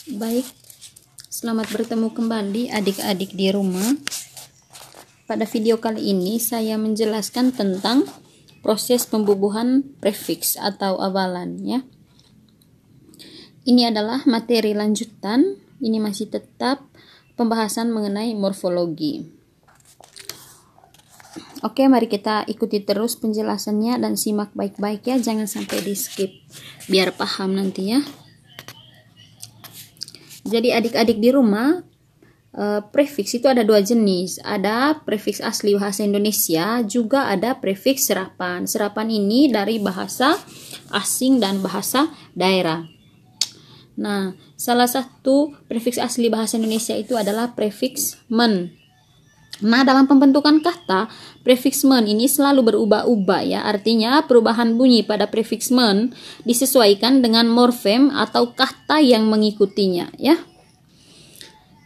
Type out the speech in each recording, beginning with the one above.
Baik, selamat bertemu kembali adik-adik di rumah. Pada video kali ini saya menjelaskan tentang proses pembubuhan prefiks atau awalan ya. Ini adalah materi lanjutan, ini masih tetap pembahasan mengenai morfologi. Oke, mari kita ikuti terus penjelasannya dan simak baik-baik ya, jangan sampai di skip biar paham nanti ya. Jadi adik-adik di rumah, prefiks itu ada dua jenis. Ada prefiks asli bahasa Indonesia, juga ada prefiks serapan. Serapan ini dari bahasa asing dan bahasa daerah. Nah, salah satu prefiks asli bahasa Indonesia itu adalah prefiks men. Nah, dalam pembentukan kata, prefiks men ini selalu berubah-ubah ya. Artinya, perubahan bunyi pada prefiks men disesuaikan dengan morfem atau kata yang mengikutinya ya.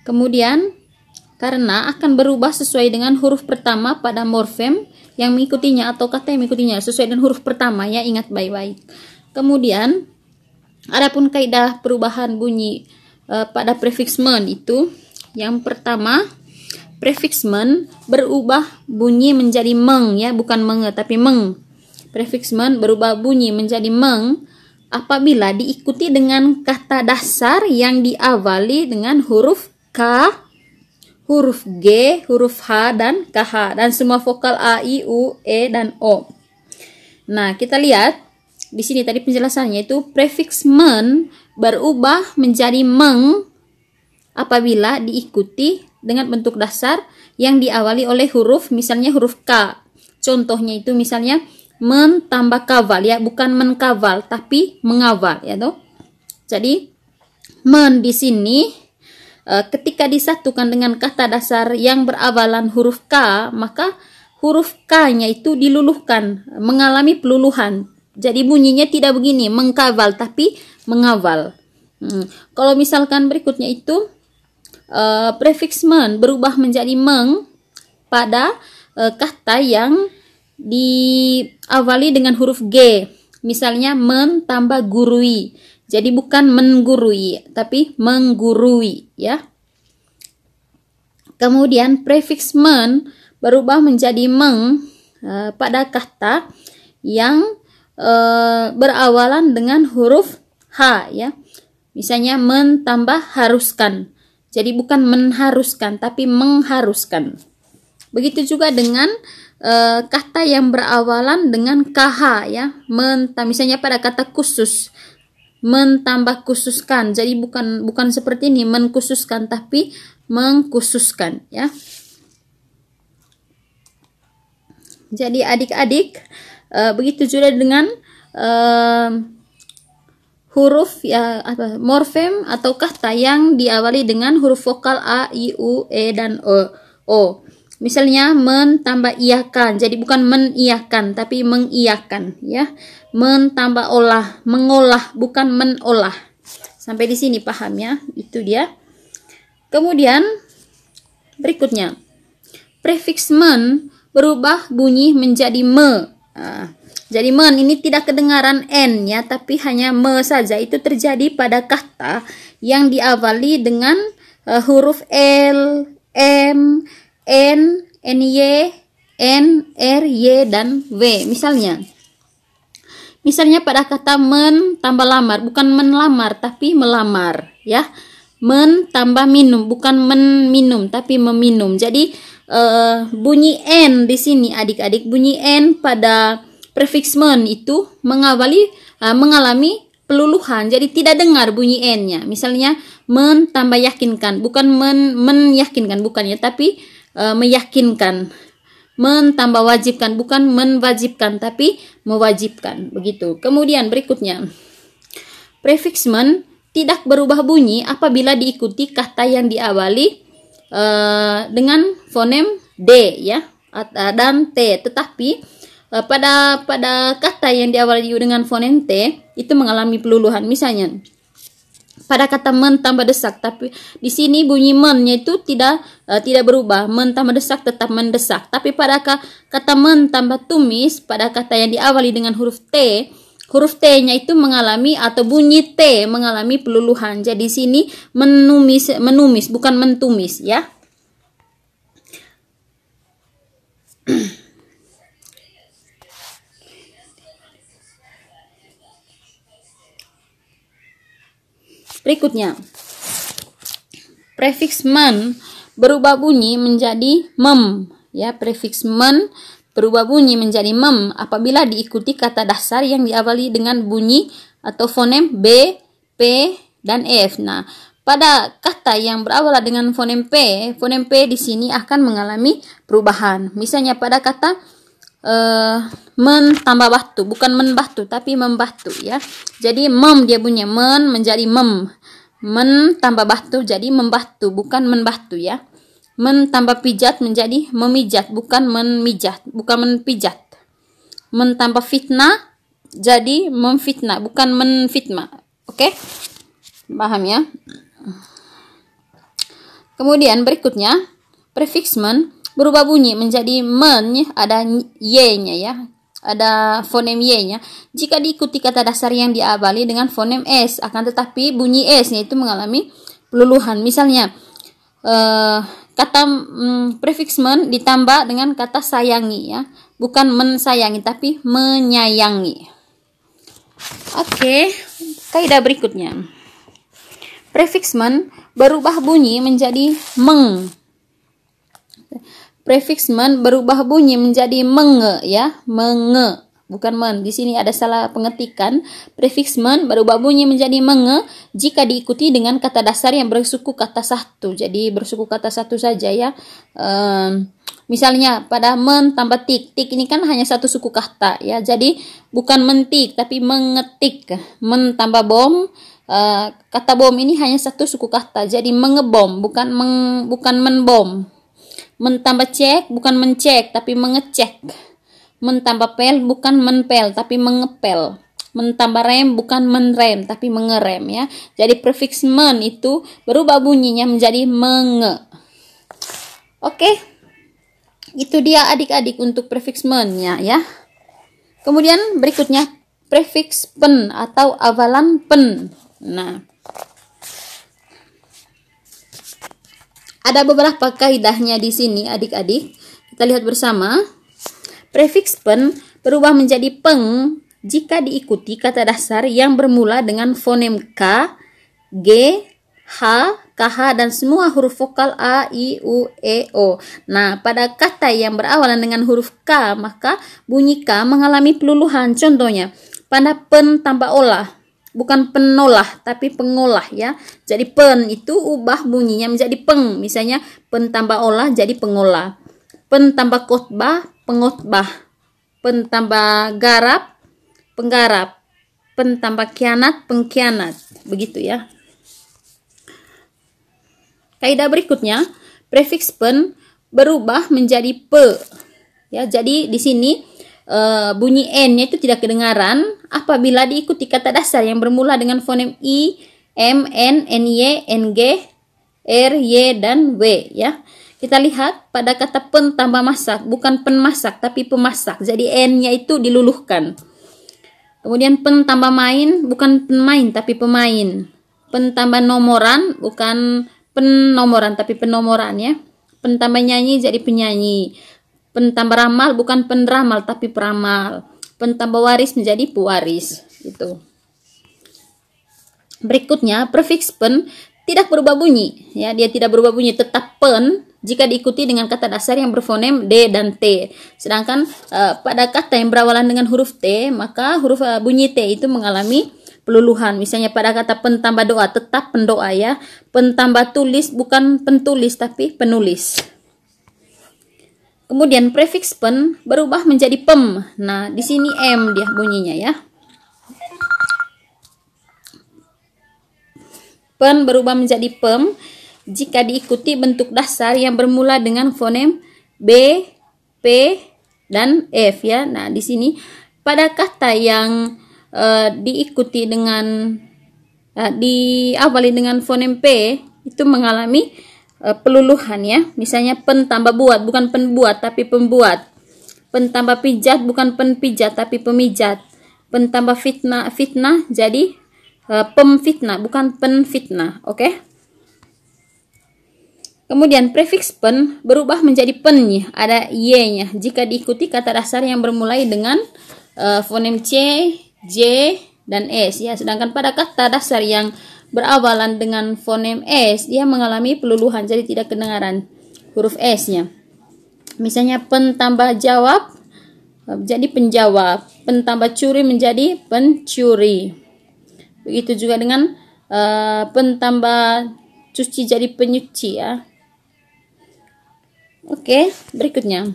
Kemudian, karena akan berubah sesuai dengan huruf pertama pada morfem yang mengikutinya atau kata yang mengikutinya, sesuai dengan huruf pertama ya, ingat baik-baik. Kemudian, adapun kaidah perubahan bunyi pada prefiks men itu, yang pertama, prefiks men berubah bunyi menjadi meng ya, bukan menge tapi meng. Prefiks men berubah bunyi menjadi meng apabila diikuti dengan kata dasar yang diawali dengan huruf K, huruf G, huruf H dan KH, dan semua vokal A, I, U, E dan O. Nah, kita lihat di sini tadi penjelasannya itu prefiks men berubah menjadi meng apabila diikuti dengan bentuk dasar yang diawali oleh huruf, misalnya huruf K. Contohnya itu misalnya men tambah kaval ya, bukan menkawal tapi mengawal ya toh. Jadi men di sini ketika disatukan dengan kata dasar yang berawalan huruf K, maka huruf K-nya itu diluluhkan, mengalami peluluhan. Jadi bunyinya tidak begini mengkawal tapi mengawal. Kalau misalkan berikutnya itu prefiks men berubah menjadi meng pada kata yang diawali dengan huruf G, misalnya men tambah gurui, jadi bukan menggurui tapi menggurui ya. Kemudian prefiks men berubah menjadi meng pada kata yang berawalan dengan huruf H ya, misalnya men tambah haruskan. Jadi bukan menharuskan tapi mengharuskan. Begitu juga dengan kata yang berawalan dengan KH ya. Misalnya pada kata khusus, mentambah khususkan. Jadi bukan seperti ini mengkhususkan tapi mengkhususkan ya. Jadi adik-adik begitu juga dengan huruf ya, morfem atau kata yang diawali dengan huruf vokal A, I, U, E dan O. Misalnya men tambah iakan, jadi bukan meniakan tapi mengiakan ya. Men tambah olah, mengolah bukan menolah. Sampai di sini paham ya? Itu dia. Kemudian berikutnya, prefiks men berubah bunyi menjadi me. Jadi men ini tidak kedengaran N ya, tapi hanya me saja. Itu terjadi pada kata yang diawali dengan huruf L, M, N, NY, N, R, Y, dan W. Misalnya pada kata men tambah lamar, bukan menlamar tapi melamar ya. Men tambah minum, bukan minum tapi meminum. Jadi bunyi N di sini adik-adik, bunyi N pada prefiks men itu mengalami peluluhan, jadi tidak dengar bunyi N-nya. Misalnya men tambah yakinkan, bukan menyakinkan bukannya, tapi meyakinkan. Men tambah wajibkan, bukan menwajibkan, tapi mewajibkan. Begitu. Kemudian berikutnya, prefiks men tidak berubah bunyi apabila diikuti kata yang diawali dengan fonem D ya dan T, tetapi pada kata yang diawali dengan fonem T itu mengalami peluluhan. Misalnya pada kata men tambah desak, tapi di sini bunyi men-nya itu tidak berubah, men tambah desak tetap mendesak. Tapi pada kata men tambah tumis, pada kata yang diawali dengan huruf T, huruf T-nya itu mengalami atau bunyi T mengalami peluluhan. Jadi sini menumis bukan mentumis ya. Berikutnya, prefiks men berubah bunyi menjadi mem ya. Prefiks men berubah bunyi menjadi mem apabila diikuti kata dasar yang diawali dengan bunyi atau fonem B, P, dan F. Nah, pada kata yang berawal dengan fonem P di sini akan mengalami perubahan. Misalnya pada kata men tambah batu, bukan membatu tapi membatu ya. Jadi mem dia bunyi men menjadi mem. Men tambah batu jadi membatu, bukan membatu ya. Men tambah pijat menjadi memijat, bukan menmijat, bukan menpijat. Men tambah fitnah jadi memfitnah, bukan menfitnah. Oke? Paham ya? Kemudian berikutnya, prefiks men berubah bunyi menjadi men, ada y-nya ya. Ada fonem y-nya. Jika diikuti kata dasar yang diawali dengan fonem s, akan tetapi bunyi s-nya itu mengalami peluluhan. Misalnya kata prefiks men ditambah dengan kata sayangi ya, bukan mensayangi tapi menyayangi. Oke, kaidah berikutnya. Prefiks men berubah bunyi menjadi meng. Prefiks men berubah bunyi menjadi menge ya, menge, bukan men. Di sini ada salah pengetikan. Prefiks men berubah bunyi menjadi menge jika diikuti dengan kata dasar yang bersuku kata satu. Jadi bersuku kata satu saja ya. Misalnya pada men tambah tik. Tik ini kan hanya satu suku kata ya. Jadi bukan mentik tapi mengetik. Men tambah bom. Kata bom ini hanya satu suku kata. Jadi mengebom, bukan menbom. Men tambah cek bukan mencek tapi mengecek. Men tambah pel bukan menpel tapi mengepel. Men tambah rem bukan menrem tapi mengerem ya. Jadi prefiks men itu berubah bunyinya menjadi menge. Oke. Itu dia adik-adik untuk prefiks men-nya ya. Kemudian berikutnya prefiks pen atau awalan pen. Nah, ada beberapa kaidahnya di sini adik-adik. Kita lihat bersama. Prefiks pen berubah menjadi peng jika diikuti kata dasar yang bermula dengan fonem K, G, H, KH dan semua huruf vokal A, I, U, E, O. Nah, pada kata yang berawalan dengan huruf K, maka bunyi K mengalami peluluhan. Contohnya, pada pen tambah olah. Bukan penolah tapi pengolah ya. Jadi pen itu ubah bunyinya menjadi peng. Misalnya pen tambah olah jadi pengolah. Pen tambah khotbah pengkhotbah. Pen tambah garap penggarap. Pen tambah kianat pengkhianat. Begitu ya. Kaidah berikutnya, prefiks pen berubah menjadi pe. Ya, jadi di sini bunyi n-nya itu tidak kedengaran apabila diikuti kata dasar yang bermula dengan fonem i, m, n, ny, ng, r, y, dan w ya. Kita lihat pada kata pen tambah masak, bukan penmasak tapi pemasak. Jadi n-nya itu diluluhkan. Kemudian pen tambah main, bukan pemain tapi pemain. Pen tambah nomoran, bukan penomoran tapi penomoran ya. Pen tambah nyanyi jadi penyanyi. Pen tambah ramal bukan penramal tapi peramal. Pen tambah waris menjadi pewaris. Itu. Berikutnya, prefiks pen tidak berubah bunyi. Ya, dia tidak berubah bunyi, tetap pen jika diikuti dengan kata dasar yang berfonem D dan T. Sedangkan pada kata yang berawalan dengan huruf T, maka huruf bunyi T itu mengalami peluluhan. Misalnya pada kata pen tambah doa, tetap pendoa ya. Pen tambah tulis bukan pentulis tapi penulis. Kemudian prefiks pen berubah menjadi pem. Nah, di sini m dia bunyinya ya. Pen berubah menjadi pem jika diikuti bentuk dasar yang bermula dengan fonem B, P, dan F ya. Nah, di sini pada kata yang diikuti dengan diawali dengan fonem P itu mengalami peluluhan ya. Misalnya pen tambah buat bukan penbuat tapi pembuat. Pen tambah pijat bukan penpijat tapi pemijat. pen tambah fitnah, fitnah jadi pemfitnah, bukan penfitnah. Oke. Kemudian prefiks pen berubah menjadi pen-nya, ada y-nya jika diikuti kata dasar yang bermulai dengan fonem c, j, dan s ya. Sedangkan pada kata dasar yang berawalan dengan fonem s, dia mengalami peluluhan, jadi tidak kedengaran huruf s-nya. Misalnya pen tambah jawab jadi penjawab, pen tambah curi menjadi pencuri. Begitu juga dengan pen tambah cuci jadi penyuci ya. Oke, berikutnya.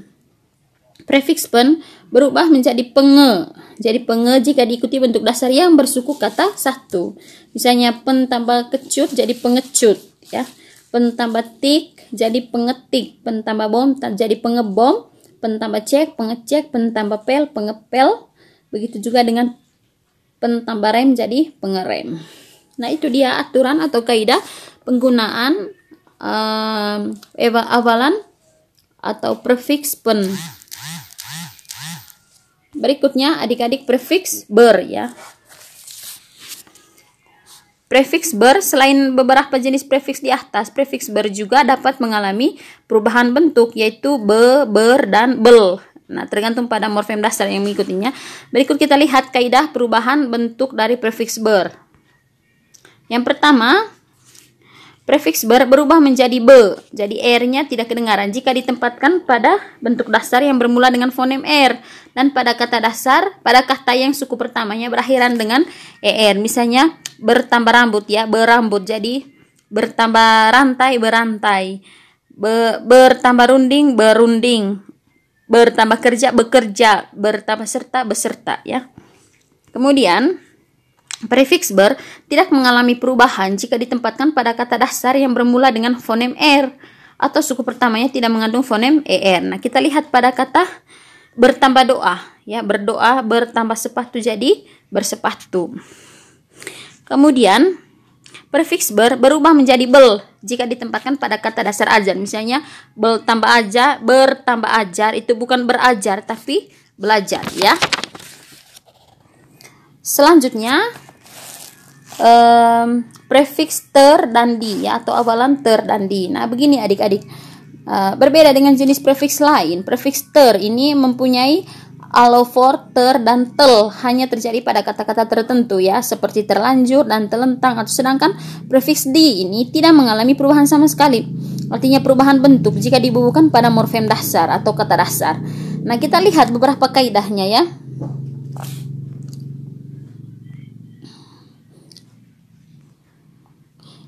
Prefiks pen berubah menjadi penge. Jadi penge jika diikuti bentuk dasar yang bersuku kata satu. Misalnya pen tambah kecut jadi pengecut ya. Pen tambah tik jadi pengetik, pen tambah bom jadi pengebom, pen tambah cek pengecek, pen tambah pel pengepel. Begitu juga dengan pen tambah rem jadi pengerem. Nah, itu dia aturan atau kaidah penggunaan awalan atau prefiks pen. Berikutnya adik-adik prefiks ber ya. Prefiks ber selain beberapa jenis prefiks di atas, prefiks ber juga dapat mengalami perubahan bentuk yaitu be, ber, dan bel. Nah, tergantung pada morfem dasar yang mengikutinya. Berikut kita lihat kaidah perubahan bentuk dari prefiks ber. Yang pertama, prefiks ber berubah menjadi be, jadi r-nya tidak kedengaran jika ditempatkan pada bentuk dasar yang bermula dengan fonem r dan pada kata dasar pada kata yang suku pertamanya berakhiran dengan er. Misalnya bertambah rambut ya, berambut jadi bertambah rantai, berantai, bertambah runding, berunding, bertambah kerja, bekerja, bertambah serta, beserta ya. Kemudian prefiks ber tidak mengalami perubahan jika ditempatkan pada kata dasar yang bermula dengan fonem r atau suku pertamanya tidak mengandung fonem er. Nah, kita lihat pada kata bertambah doa ya, berdoa, bertambah sepatu jadi bersepatu. Kemudian prefiks ber berubah menjadi bel jika ditempatkan pada kata dasar ajar. Misalnya bel tambah ajar, bertambah ajar itu bukan berajar tapi belajar ya. Selanjutnya prefiks ter dan di ya, atau awalan ter dan di. Nah, begini adik-adik, berbeda dengan jenis prefiks lain. Prefiks ter ini mempunyai alofor, ter, dan tel, hanya terjadi pada kata-kata tertentu ya, seperti terlanjur dan telentang. Atau sedangkan prefiks di ini tidak mengalami perubahan sama sekali, artinya perubahan bentuk jika dibubuhkan pada morfem dasar atau kata dasar. Nah, kita lihat beberapa kaidahnya ya.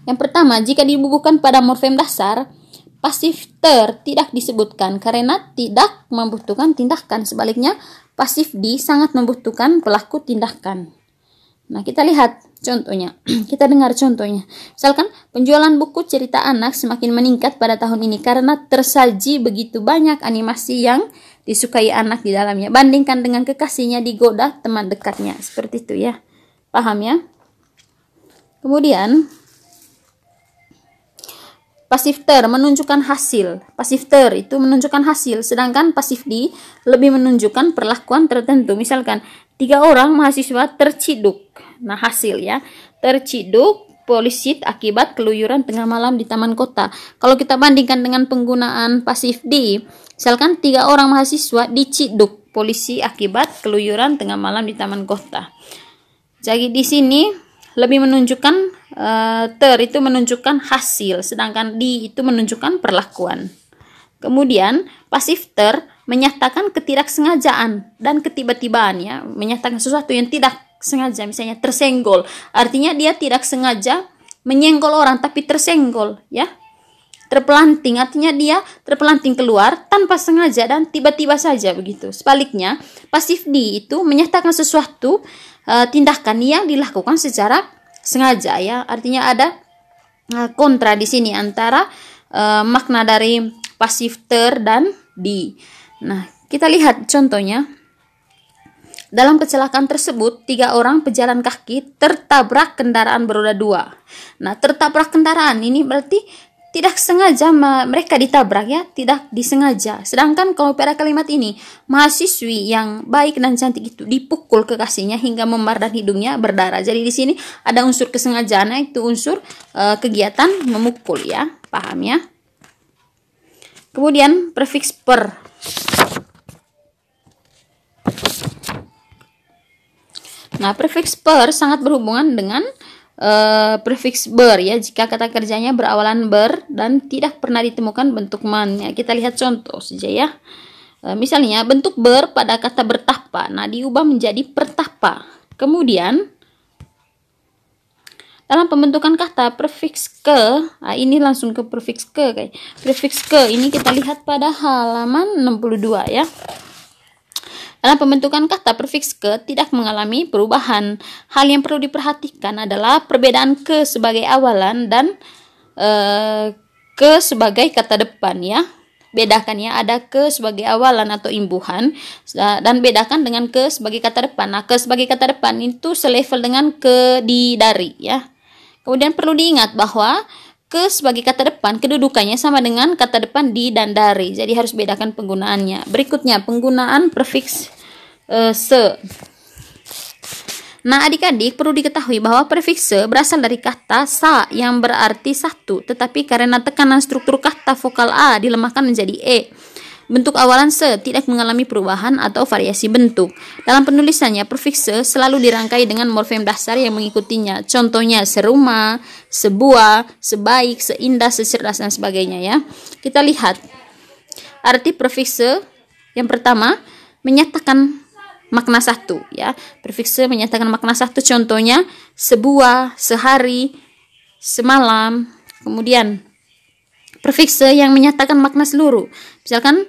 Yang pertama, jika dibubuhkan pada morfem dasar, pasif ter tidak disebutkan karena tidak membutuhkan tindakan. Sebaliknya, pasif di sangat membutuhkan pelaku tindakan. Nah, kita lihat contohnya. Kita dengar contohnya. Misalkan, penjualan buku cerita anak semakin meningkat pada tahun ini karena tersaji begitu banyak animasi yang disukai anak di dalamnya. Bandingkan dengan kekasihnya digoda teman dekatnya. Seperti itu ya. Paham ya? Kemudian, pasif ter menunjukkan hasil. Pasif ter itu menunjukkan hasil, sedangkan pasif di lebih menunjukkan perlakuan tertentu. Misalkan 3 orang mahasiswa terciduk. Nah, hasil ya. Terciduk polisi akibat keluyuran tengah malam di taman kota. Kalau kita bandingkan dengan penggunaan pasif di, misalkan 3 orang mahasiswa diciduk polisi akibat keluyuran tengah malam di taman kota. Jadi di sini lebih menunjukkan ter itu menunjukkan hasil, sedangkan di itu menunjukkan perlakuan. Kemudian pasif ter menyatakan ketidaksengajaan dan ketiba-tibaan ya, menyatakan sesuatu yang tidak sengaja, misalnya tersenggol, artinya dia tidak sengaja menyenggol orang tapi tersenggol ya. Terpelanting artinya dia terpelanting keluar tanpa sengaja dan tiba-tiba saja begitu. Sebaliknya, pasif di itu menyatakan sesuatu tindakan yang dilakukan secara sengaja ya, artinya ada kontra di sini antara makna dari pasif ter dan di. Nah, kita lihat contohnya. Dalam kecelakaan tersebut, 3 orang pejalan kaki tertabrak kendaraan beroda 2. Nah, tertabrak kendaraan ini berarti tidak sengaja mereka ditabrak ya, tidak disengaja. Sedangkan kalau pada kalimat ini, mahasiswi yang baik dan cantik itu dipukul kekasihnya hingga memar dan hidungnya berdarah. Jadi di sini ada unsur kesengajaan, itu unsur kegiatan memukul ya, paham ya. Kemudian prefiks per. Nah, prefiks per sangat berhubungan dengan prefiks ber ya, jika kata kerjanya berawalan ber dan tidak pernah ditemukan bentuk man-nya. Kita lihat contoh saja ya. Misalnya bentuk ber pada kata bertapa, nah diubah menjadi pertapa. Kemudian dalam pembentukan kata prefiks ke, nah ini langsung ke prefiks ke kayak. Prefiks ke ini kita lihat pada halaman 62 ya. Dalam pembentukan kata, prefiks ke tidak mengalami perubahan. Hal yang perlu diperhatikan adalah perbedaan ke sebagai awalan dan ke sebagai kata depan ya. Bedakan ya, ada ke sebagai awalan atau imbuhan dan bedakan dengan ke sebagai kata depan. Nah, ke sebagai kata depan itu selevel dengan ke di dari ya. Kemudian perlu diingat bahwa ke sebagai kata depan kedudukannya sama dengan kata depan di dan dari. Jadi harus bedakan penggunaannya. Berikutnya penggunaan prefiks se. Nah, adik-adik perlu diketahui bahwa prefiks se berasal dari kata sa yang berarti satu, tetapi karena tekanan struktur kata vokal a dilemahkan menjadi e. Bentuk awalan se tidak mengalami perubahan atau variasi bentuk. Dalam penulisannya, prefiks se selalu dirangkai dengan morfem dasar yang mengikutinya. Contohnya serumah, sebuah, sebaik, seindah, secerdas, dan sebagainya ya. Kita lihat arti prefiks se. Yang pertama, menyatakan makna satu ya. Prefiks se menyatakan makna satu, contohnya sebuah, sehari, semalam. Kemudian prefiks se yang menyatakan makna seluruh, misalkan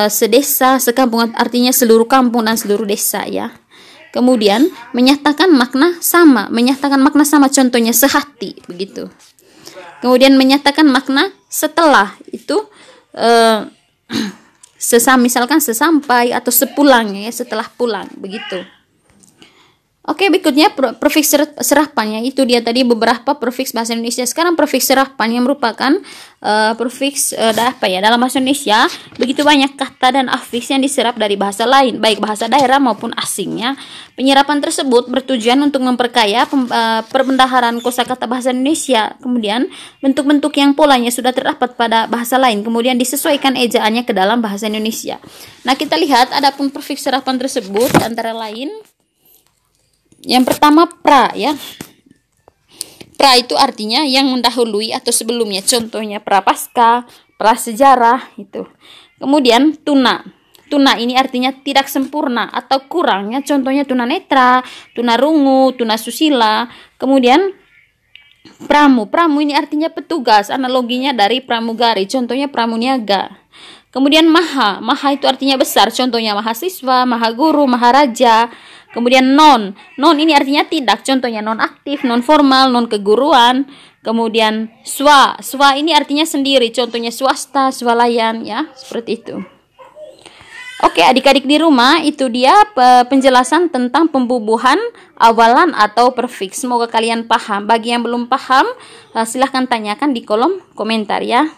sedesa, sekampung, artinya seluruh kampung dan seluruh desa ya. Kemudian menyatakan makna sama, contohnya sehati begitu. Kemudian menyatakan makna setelah, itu misalkan sesampai atau sepulang ya, setelah pulang begitu. Oke, berikutnya prefiks serapan, itu dia tadi beberapa prefiks bahasa Indonesia. Sekarang prefiks serapan yang merupakan prefiks dalam bahasa Indonesia. Begitu banyak kata dan afiks yang diserap dari bahasa lain, baik bahasa daerah maupun asingnya. Penyerapan tersebut bertujuan untuk memperkaya perbendaharaan kosakata bahasa Indonesia. Kemudian bentuk-bentuk yang polanya sudah terdapat pada bahasa lain kemudian disesuaikan ejaannya ke dalam bahasa Indonesia. Nah, kita lihat adapun prefiks serapan tersebut antara lain. Yang pertama pra ya. Pra itu artinya yang mendahului atau sebelumnya. Contohnya prapaskah, prasejarah itu. Kemudian tuna. Tuna ini artinya tidak sempurna atau kurangnya. Contohnya tunanetra, tunarungu, tunasusila. Kemudian pramu. Pramu ini artinya petugas. Analoginya dari pramugari. Contohnya pramuniaga. Kemudian maha. Maha itu artinya besar. Contohnya mahasiswa, mahaguru, maharaja. Kemudian non. Non ini artinya tidak. Contohnya non aktif, non formal, non keguruan. Kemudian swa. Swa ini artinya sendiri. Contohnya swasta, swalayan ya, seperti itu. Oke, adik-adik di rumah, itu dia penjelasan tentang pembubuhan awalan atau prefiks. Semoga kalian paham. Bagi yang belum paham, silahkan tanyakan di kolom komentar ya.